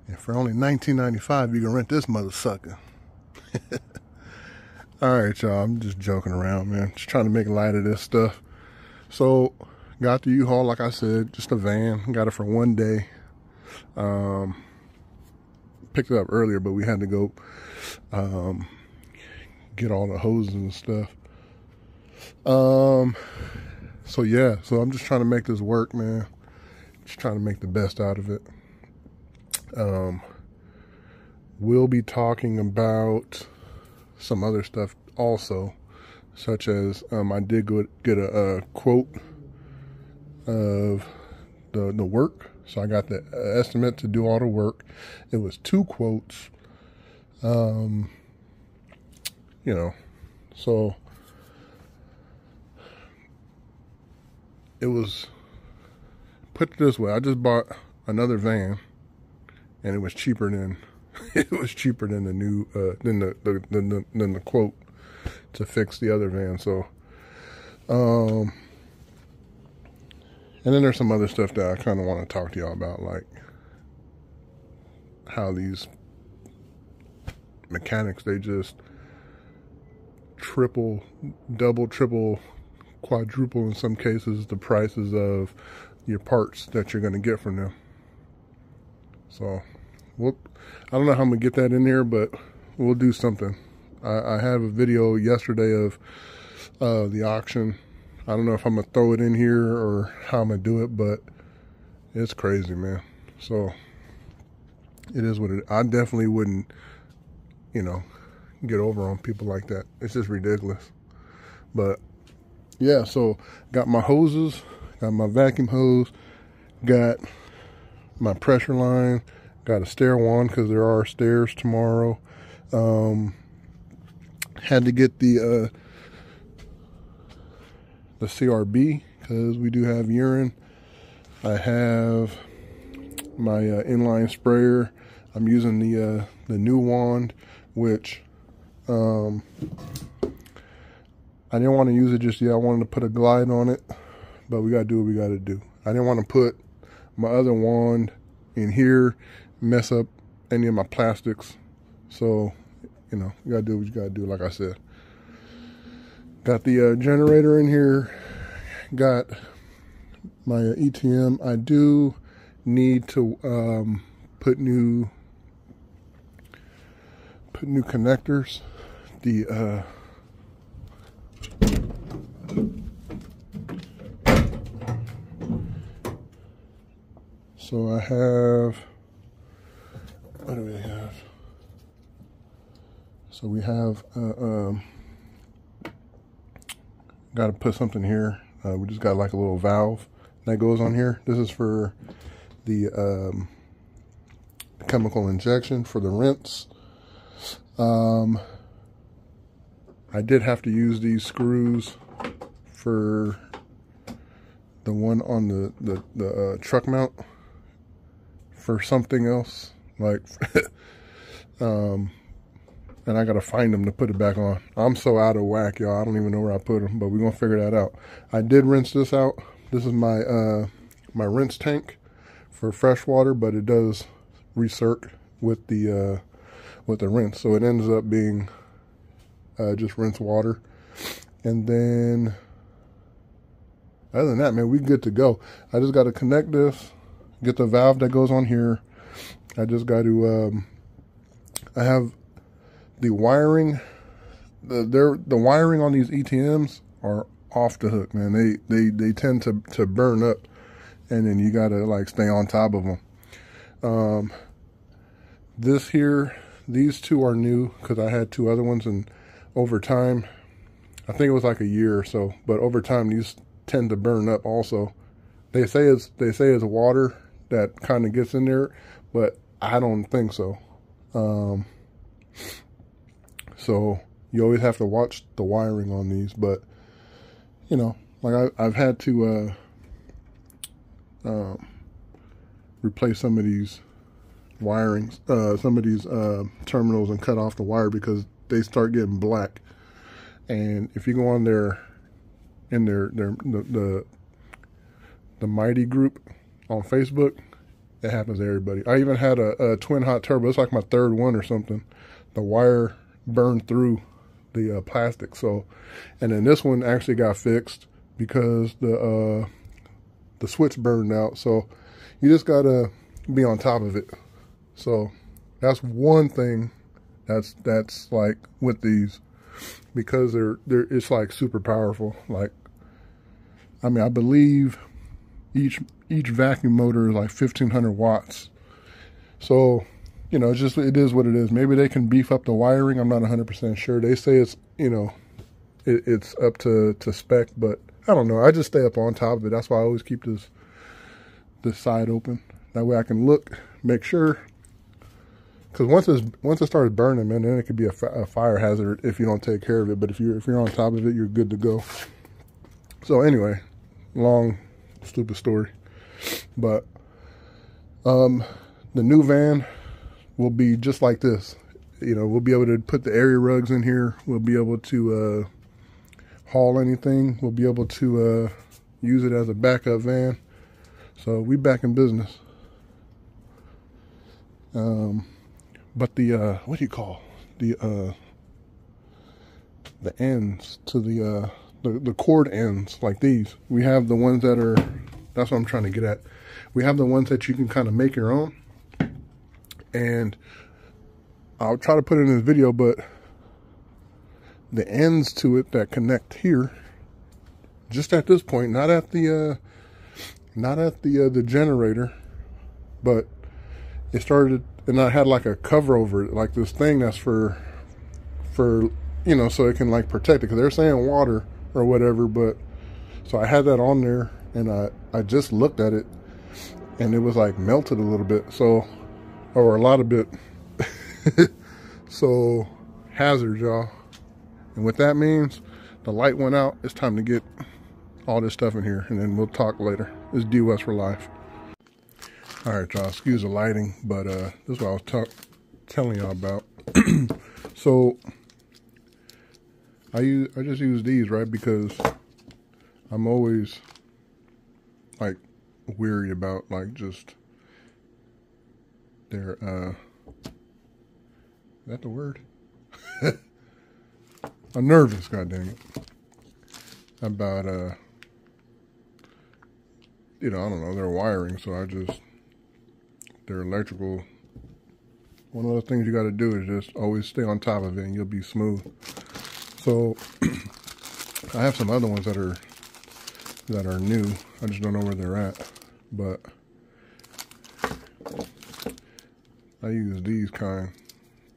And for only $19.95, you can rent this mother sucker. Alright, y'all, I'm just joking around, man. Just trying to make light of this stuff. So, got the U-Haul, like I said, just a van. Got it for one day. Picked it up earlier, but we had to go get all the hoses and stuff. So yeah, so I'm just trying to make this work, man. Just trying to make the best out of it. We'll be talking about some other stuff also, such as I did go get a quote of the work. So I got the estimate to do all the work. It was 2 quotes. You know, so it was, put it this way, I just bought another van and it was cheaper than the new than the quote to fix the other van. So and then there's some other stuff that I kind of want to talk to y'all about, like how these mechanics, they just triple, double, triple, quadruple in some cases the prices of your parts that you're going to get from them. So I don't know how I'm going to get that in there, but we'll do something. I have a video yesterday of the auction. I don't know if I'm going to throw it in here or how I'm going to do it, but it's crazy, man. So it is what it is. I definitely wouldn't, you know, get over on people like that. It's just ridiculous. But yeah, so got my hoses, got my vacuum hose, got my pressure line, got a stair wand because there are stairs tomorrow. Had to get the CRB because we do have urine. I have my inline sprayer. I'm using the new wand, which I didn't want to use it just yet. I wanted to put a glide on it, but we got to do what we got to do. I didn't want to put my other wand in here, mess up any of my plastics. So, you know, you got to do what you got to do, like I said. Got the generator in here. Got my ETM. I do need to put new connectors. So I have, what do we have? So we have, got to put something here. We just got like a little valve that goes on here. This is for the chemical injection for the rinse. I did have to use these screws for the one on the truck mount for something else, like and I gotta find them to put it back on. I'm so out of whack, y'all. I don't even know where I put them, but we're gonna figure that out. I did rinse this out. This is my my rinse tank for fresh water, but it does recirc with the rinse, so it ends up being just rinse water. And then other than that, man, we good to go. I just got to connect this, get the valve that goes on here. I just got to I have the wiring. The wiring on these ETMs are off the hook, man. They tend to burn up, and then you gotta like stay on top of them. This here, these two are new because I had 2 other ones, and over time, I think it was like a year or so, but over time these tend to burn up also. They say it's water that kind of gets in there, but I don't think so. So you always have to watch the wiring on these, but you know, like I've had to replace some of these wirings, some of these terminals, and cut off the wire because they start getting black. And if you go on the Mighty group on Facebook, It happens to everybody. I even had a twin hot turbo. It's like my third one or something. The wire burned through the plastic. So, and then this one actually got fixed because the switch burned out. So you just gotta be on top of it. So that's one thing that's like with these, because they're it's like super powerful. Like, I mean, I believe each vacuum motor is like 1,500 watts. So, you know, it is what it is. Maybe they can beef up the wiring. I'm not 100% sure. They say it's, you know, it's up to spec, but I don't know. I just stay up on top of it. That's why I always keep this side open. That way I can look, make sure. Because once it starts burning, man, then it could be a fire hazard if you don't take care of it. But if you're on top of it, you're good to go. So anyway, long stupid story. But the new van will be just like this. You know, we'll be able to put the area rugs in here. We'll be able to haul anything. We'll be able to use it as a backup van. So we back in business. But the what do you call the ends to the cord ends, like these. We have the ones that are, that's what I'm trying to get at. We have the ones that you can kind of make your own. And I'll try to put it in this video, but the ends to it that connect here, just at this point, not at the generator, but it started, and I had like a cover over it, like this thing that's for you know, so it can like protect it, because they're saying water or whatever. But so I had that on there, and I just looked at it, and it was like melted a little bit, so, or a lot of bit. So hazard, y'all. And what that means, the light went out. It's time to get all this stuff in here, and then we'll talk later. It's DWES for life. All right, y'all, excuse the lighting, but this is what I was telling y'all about. So I just use these, right, because I'm always like weary about like just their is that the word? I'm nervous, god dang it, about you know, I don't know, their wiring. So their electrical, one of the things you got to do is just always stay on top of it, and you'll be smooth. So I have some other ones that are new. I just don't know where they're at, but I use these kind,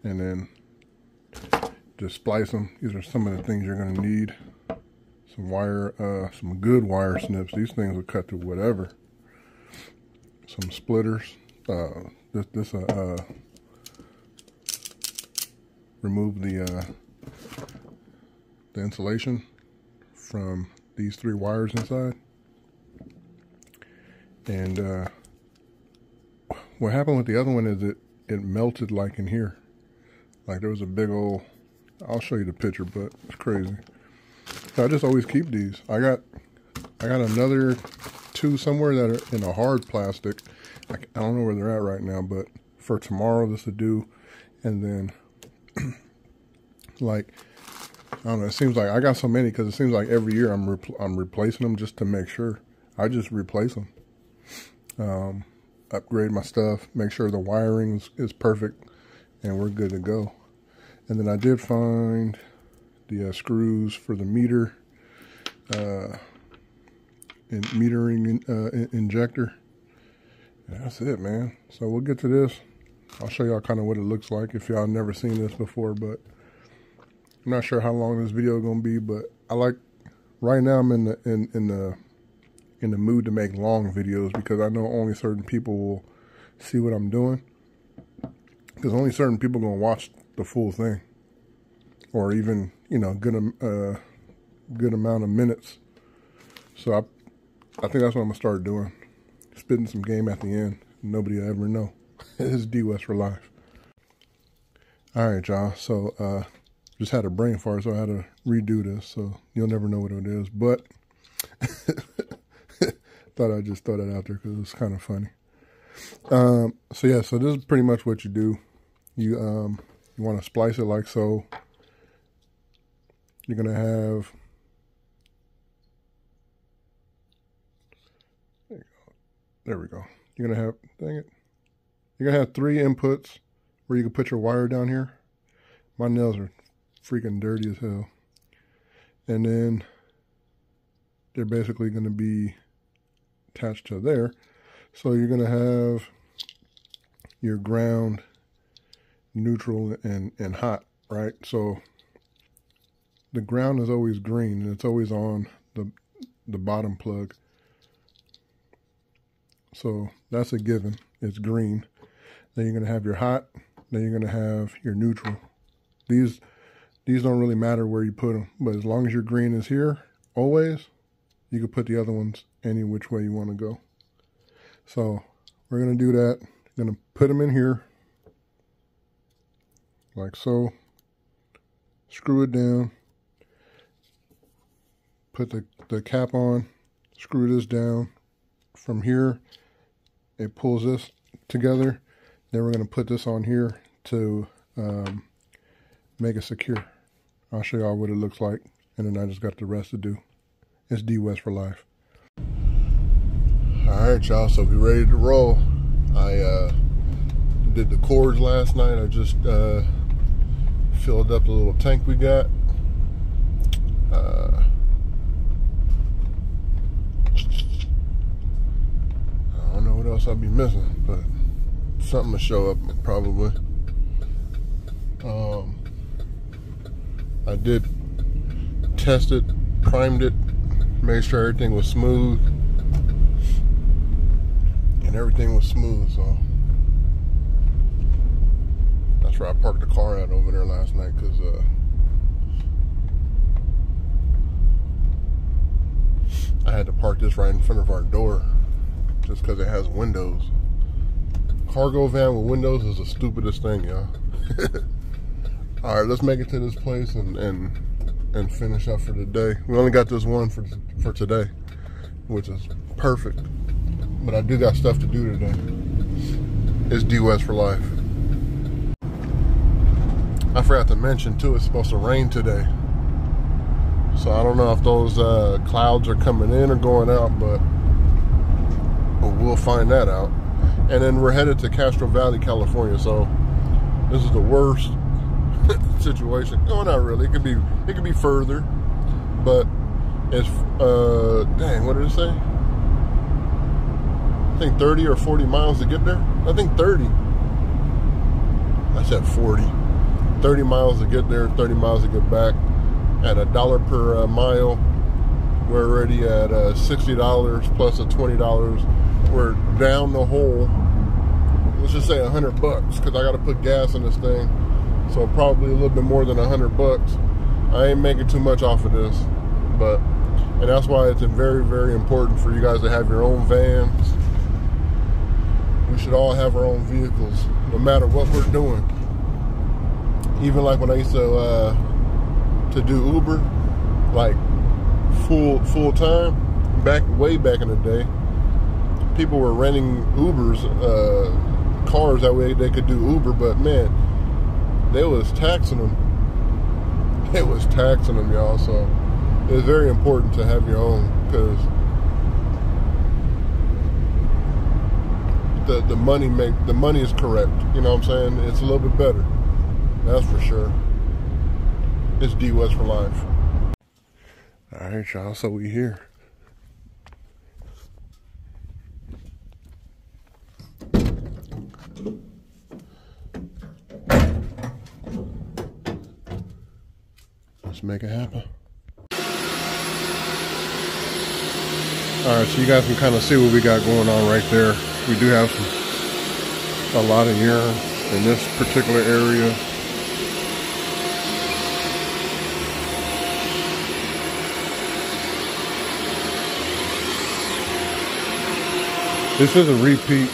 and then just splice them. These are some of the things you're going to need. Some wire, some good wire snips. These things will cut to whatever. Some splitters. Remove the insulation from these 3 wires inside. And what happened with the other one is it melted like in here. Like there was a big old, I'll show you the picture, but it's crazy. So I just always keep these. I got another 2 somewhere that are in a hard plastic. I don't know where they're at right now, but for tomorrow this will do. And then like, I don't know, it seems like I got so many, because it seems like every year I'm replacing them just to make sure. I just replace them, upgrade my stuff, make sure the wiring is perfect, and we're good to go. And then I did find the screws for the meter, metering injector. And that's it, man. So we'll get to this. I'll show y'all kind of what it looks like if y'all never seen this before, but I'm not sure how long this video is gonna be. But I like, right now I'm in the mood to make long videos, because I know only certain people will see what I'm doing, because only certain people gonna watch the full thing, or even, you know, good amount of minutes. So I think that's what I'm gonna start doing, spitting some game at the end. Nobody will ever know. It's DWES for life. All right, y'all. So just had a brain fart, so I had to redo this. So you'll never know what it is, but thought I'd just throw that out there because it's kind of funny. So yeah, so this is pretty much what you do. You want to splice it like so. You're gonna have, there we go. You're gonna have, dang it. You're gonna have 3 inputs where you can put your wire down here. My nails are freaking dirty as hell. And then they're basically gonna be attached to there. So you're gonna have your ground, neutral, and hot, right? So the ground is always green and it's always on the bottom plug. So that's a given. It's green. Then you're gonna have your hot. Then you're gonna have your neutral. These don't really matter where you put them, but as long as your green is here, always, you can put the other ones any which way you want to go. So we're gonna do that. Gonna put them in here, like so. Screw it down. Put the cap on. Screw this down. From here, it pulls this together. Then we're gonna put this on here to make it secure. I'll show y'all what it looks like, and then I just got the rest to do. It's DWES for life. All right, y'all, so we ready to roll. I did the cords last night. I just filled up the little tank we got. I don't know what else I'll be missing, but something to show up probably. I did test it, primed it, made sure everything was smooth, and everything was smooth. So that's where I parked the car at over there last night, because I had to park this right in front of our door just because it has windows. Cargo van with windows is the stupidest thing, y'all. All right, let's make it to this place and finish up for the day. We only got this one for today, which is perfect. But I do got stuff to do today. It's DWES for life. I forgot to mention too, it's supposed to rain today. So I don't know if those clouds are coming in or going out, but we'll find that out. And then we're headed to Castro Valley, California. So this is the worst situation. No, not really. It could be further, but it's dang, what did it say? I think 30 or 40 miles to get there. I think 30. I said 40. 30 miles to get there, 30 miles to get back. At $1 per mile. We're already at $60 plus a $20. We're down the hole. Let's just say $100, because I got to put gas in this thing. So probably a little bit more than $100. I ain't making too much off of this, and that's why it's very, very important for you guys to have your own vans. We should all have our own vehicles, no matter what we're doing. Even like when I used to do Uber, like full time, way back in the day, people were renting Ubers, cars, that way they could do Uber, but man, they was taxing them. It was taxing them, y'all. So it's very important to have your own, because the money is correct. You know what I'm saying? It's a little bit better. That's for sure. It's DWES for life. All right, y'all. So we here. Let's make it happen. All right, so you guys can kind of see what we got going on right there. We do have a lot of urine in this particular area. This is a repeat.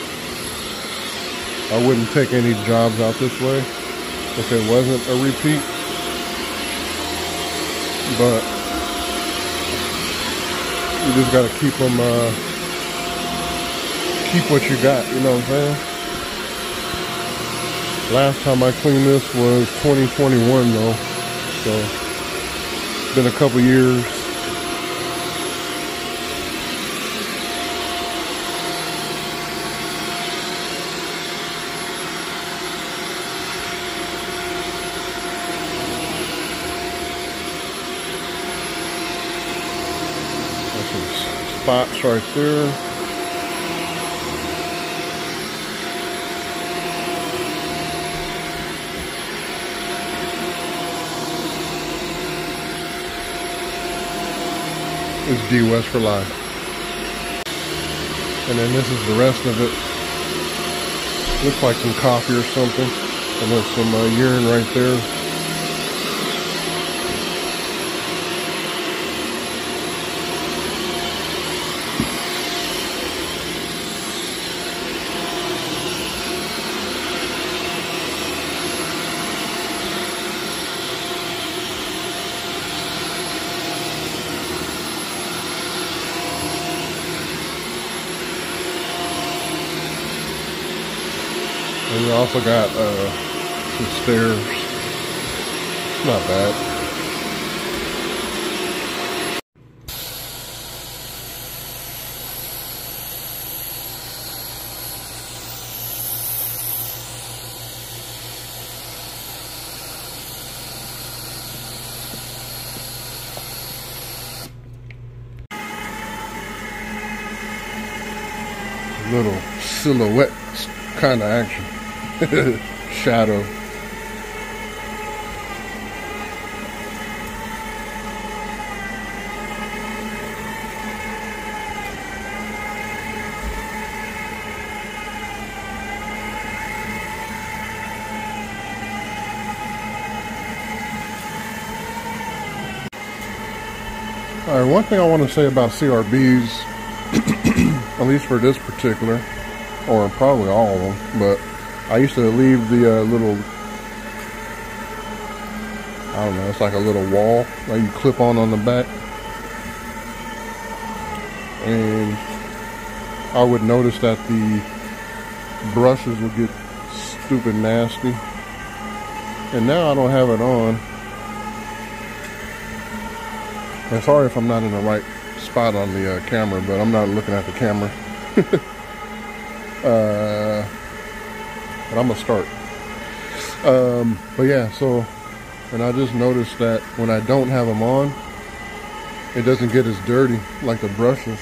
I wouldn't take any jobs out this way if it wasn't a repeat. But you just gotta keep keep what you got, you know what I'm saying? Last time I cleaned this was 2021 though, so it's been a couple years. There's some spots right there. Is DWES for life. And then this is the rest of it. Looks like some coffee or something. And there's some urine right there. And we also got some stairs. Not bad. Little silhouette kind of action. Shadow. All right, one thing I want to say about CRBs, at least for this particular, or probably all of them, but I used to leave the little, I don't know, it's like a little wall that you clip on the back. And I would notice that the brushes would get stupid nasty. And now I don't have it on. And sorry if I'm not in the right spot on the camera, but I'm not looking at the camera. But I'm gonna start. But yeah, so, and I just noticed that when I don't have them on, it doesn't get as dirty like the brushes.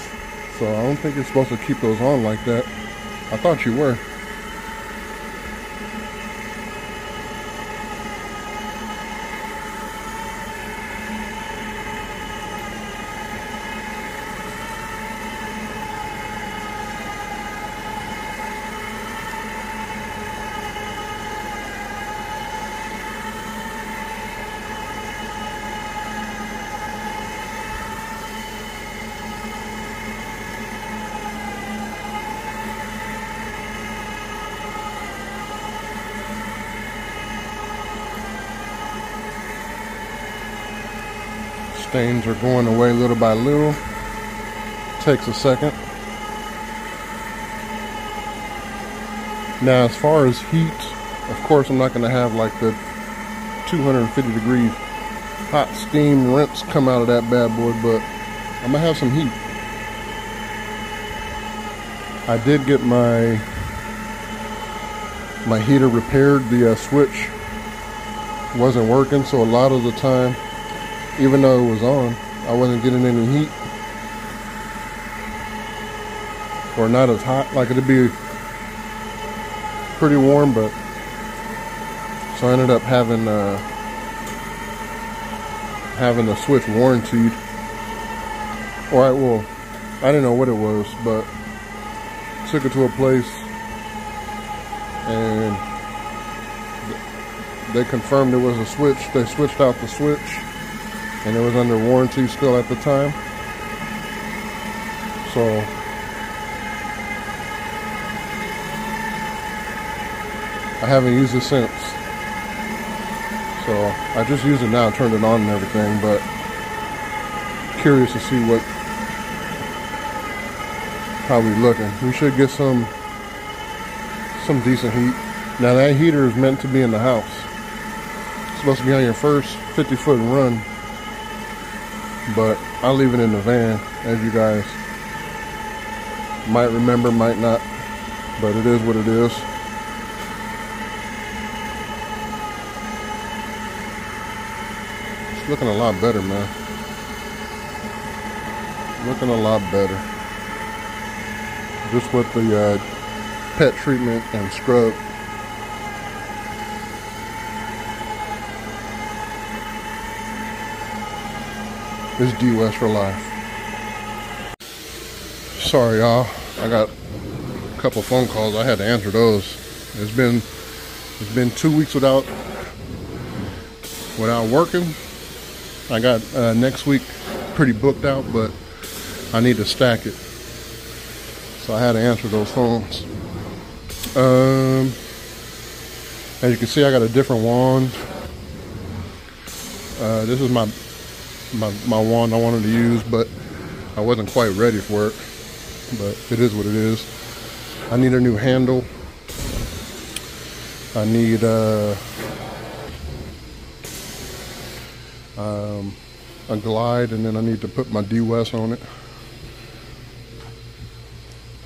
So I don't think you're supposed to keep those on like that. I thought you were. Stains are going away little by little. Takes a second. Now, as far as heat, of course, I'm not going to have like the 250 degree hot steam rinse come out of that bad boy, but I'm going to have some heat. I did get my heater repaired. The switch wasn't working, so a lot of the time, even though it was on, I wasn't getting any heat, or not as hot. Like, it'd be pretty warm, but so I ended up having the switch warranted. Alright, well, I didn't know what it was, but took it to a place and they confirmed it was a switch. They switched out the switch, and it was under warranty still at the time. So I haven't used it since. So I just used it now, turned it on and everything, but curious to see how we looking. We should get some decent heat. Now that heater is meant to be in the house. It's supposed to be on your first 50-foot run, but I'll leave it in the van, as you guys might remember, might not, but it is what it is. It's looking a lot better, man. Looking a lot better. Just with the pet treatment and scrub. It's DWES for life. Sorry, y'all. I got a couple phone calls. I had to answer those. It's been 2 weeks without working. I got next week pretty booked out, but I need to stack it. So I had to answer those phones. As you can see, I got a different wand. This is my wand I wanted to use, but I wasn't quite ready for it. But it is what it is. I need a new handle. I need a glide, and then I need to put my DWES on it.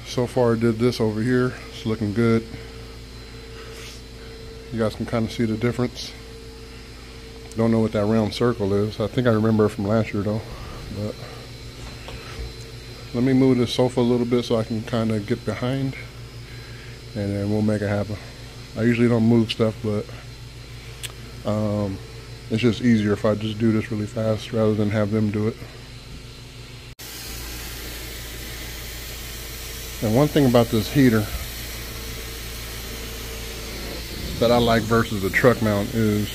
So far I did this over here. It's looking good. You guys can kind of see the difference. Don't know what that round circle is. I think I remember it from last year though. But let me move this sofa a little bit so I can kind of get behind, and then we'll make it happen. I usually don't move stuff, but it's just easier if I just do this really fast rather than have them do it. And one thing about this heater that I like versus the truck mount is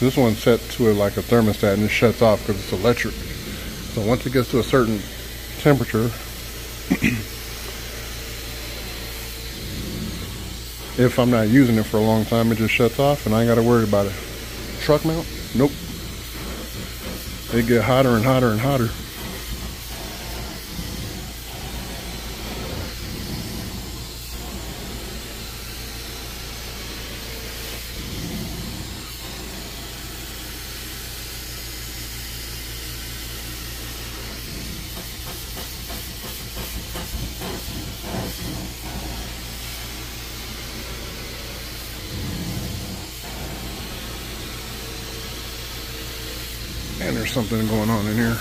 this one's set to like a thermostat, and it shuts off because it's electric. So once it gets to a certain temperature, if I'm not using it for a long time, it just shuts off and I ain't got to worry about it. Truck mount? Nope. They get hotter and hotter and hotter. And there's something going on in here.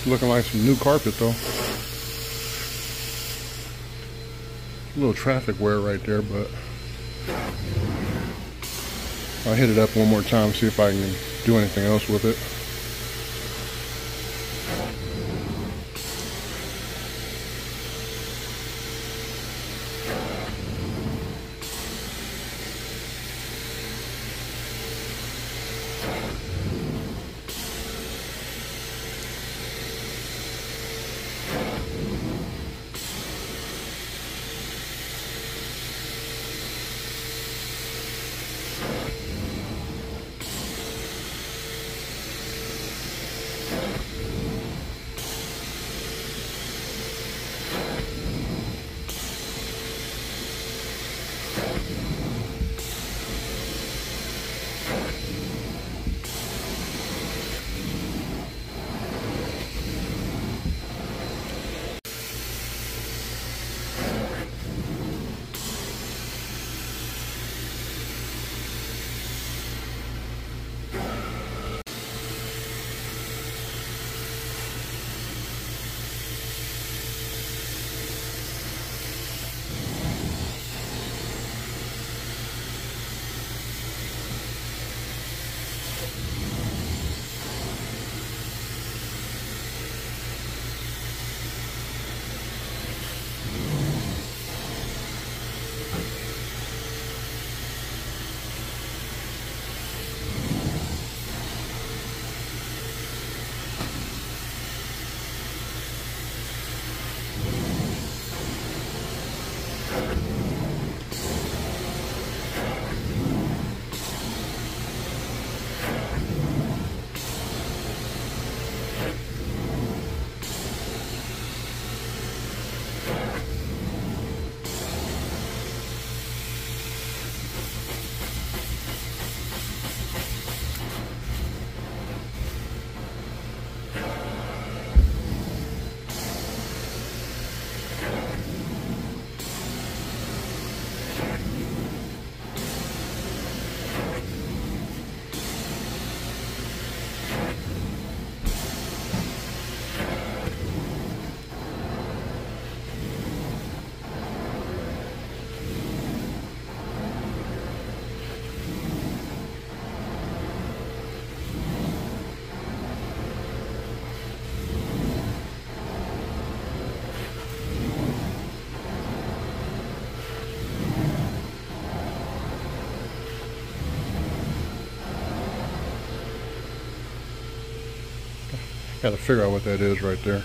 Looking like some new carpet though. A little traffic wear right there, but I'll hit it up one more time, see if I can do anything else with it. Got to figure out what that is right there.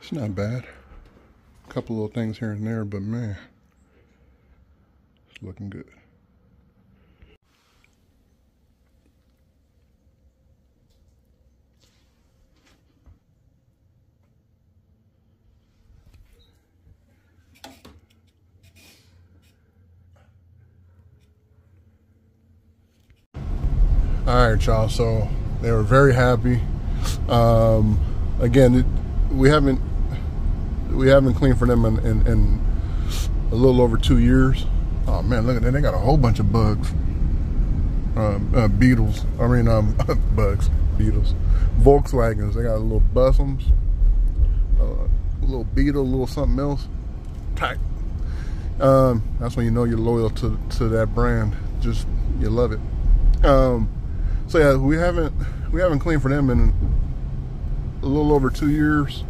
It's not bad. A couple little things here and there, but man, it's looking good. All right, y'all. So they were very happy. Again, we haven't cleaned for them in a little over 2 years. Oh man, look at that! They got a whole bunch of bugs, beetles. I mean, bugs, beetles, Volkswagens. They got little bussums, a little beetle, a little something else. Tight. That's when you know you're loyal to that brand. Just you love it. So yeah, we haven't cleaned for them in a little over 2 years.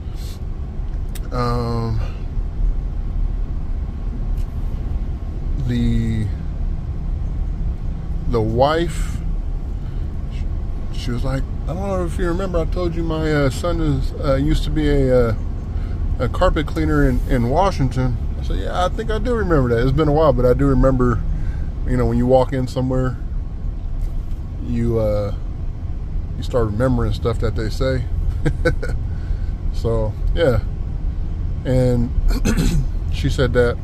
The wife, she was like, I don't know if you remember, I told you my son used to be a carpet cleaner in Washington. I said, yeah, I think I do remember that. It's been a while, but I do remember, you know, when you walk in somewhere, you start remembering stuff that they say. So yeah, and she said that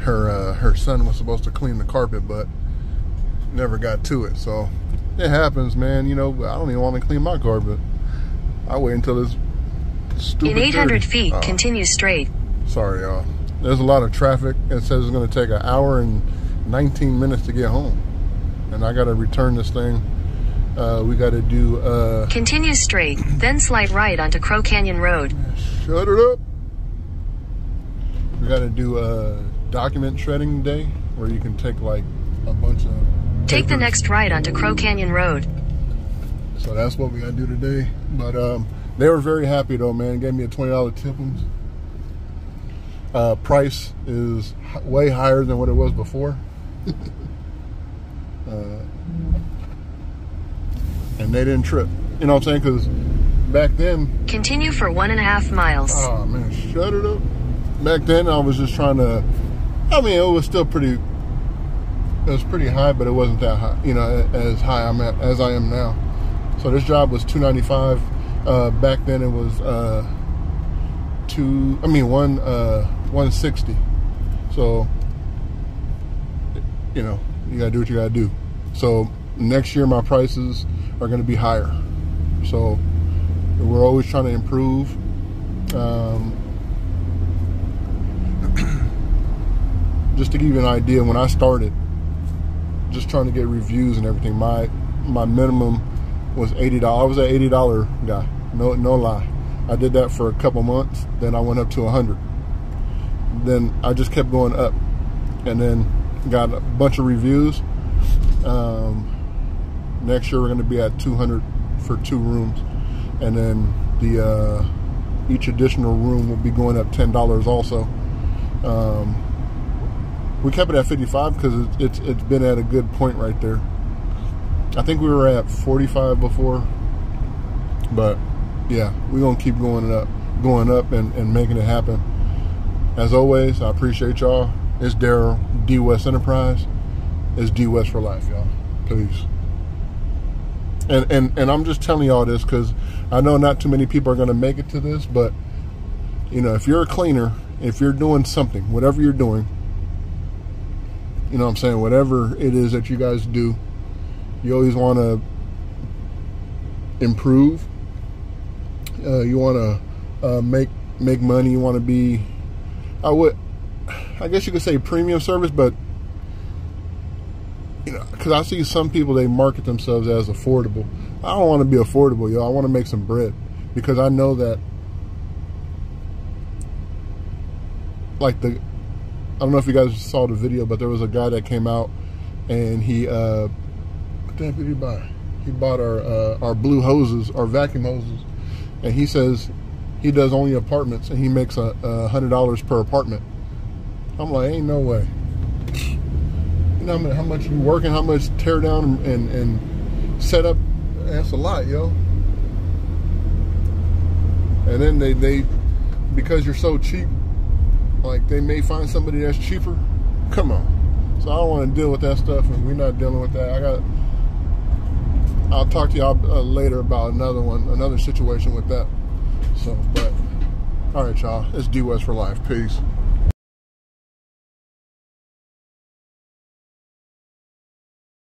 her son was supposed to clean the carpet, but never got to it. So it happens, man. You know, I don't even want to clean my carpet. I wait until it's stupid. In 800 dirty. Feet, continue straight. Sorry, y'all. There's a lot of traffic. It says it's going to take an hour and 19 minutes to get home, and I got to return this thing. We got to do continue straight, then slide right onto Crow Canyon Road. Shut it up. We got to do document shredding day, where you can take like a bunch of take the next right onto Crow Canyon Road. So that's what we got to do today. But they were very happy though, man. Gave me a $20 tip. Price is way higher than what it was before. And they didn't trip. You know what I'm saying? Because back then... Continue for 1.5 miles. Oh, man, shut it up. Back then, I was just trying to... I mean, it was still pretty... It was pretty high, but it wasn't that high. You know, as high as I am now. So this job was $295. Back then, it was 160. So, you know, you got to do what you got to do. So next year, my prices are going to be higher. So we're always trying to improve. Just to give you an idea, when I started, just trying to get reviews and everything, my minimum was $80. I was an $80 guy, no lie. I did that for a couple months. Then I went up to 100. Then I just kept going up, and then got a bunch of reviews. Next year we're going to be at 200 for 2 rooms, and then the each additional room will be going up $10 also. We kept it at 55 because it's been at a good point right there. I think we were at 45 before, but yeah, we're gonna keep going up and making it happen. As always, I appreciate y'all. It's Daryl, DWES Enterprise. It's DWES for life, y'all. Peace. And I'm just telling y'all this because I know not too many people are gonna make it to this, but you know, if you're a cleaner, if you're doing something, whatever you're doing, you know what I'm saying, whatever it is that you guys do, you always want to improve. You want to make money. You want to be, I guess you could say premium service, but you know, because I see some people, they market themselves as affordable. I don't want to be affordable, yo. I want to make some bread, because I know that, like I don't know if you guys saw the video, but there was a guy that came out and he, what the heck did he buy? He bought our blue hoses, our vacuum hoses, and he says he does only apartments and he makes $100 per apartment. I'm like, ain't no way. You know how much you working, how much tear down and set up? That's a lot, yo. And then they because you're so cheap, like, they may find somebody that's cheaper. Come on. So I don't want to deal with that stuff, and we're not dealing with that. I'll talk to y'all later about another situation with that. So, but all right, y'all. It's DWES for life. Peace.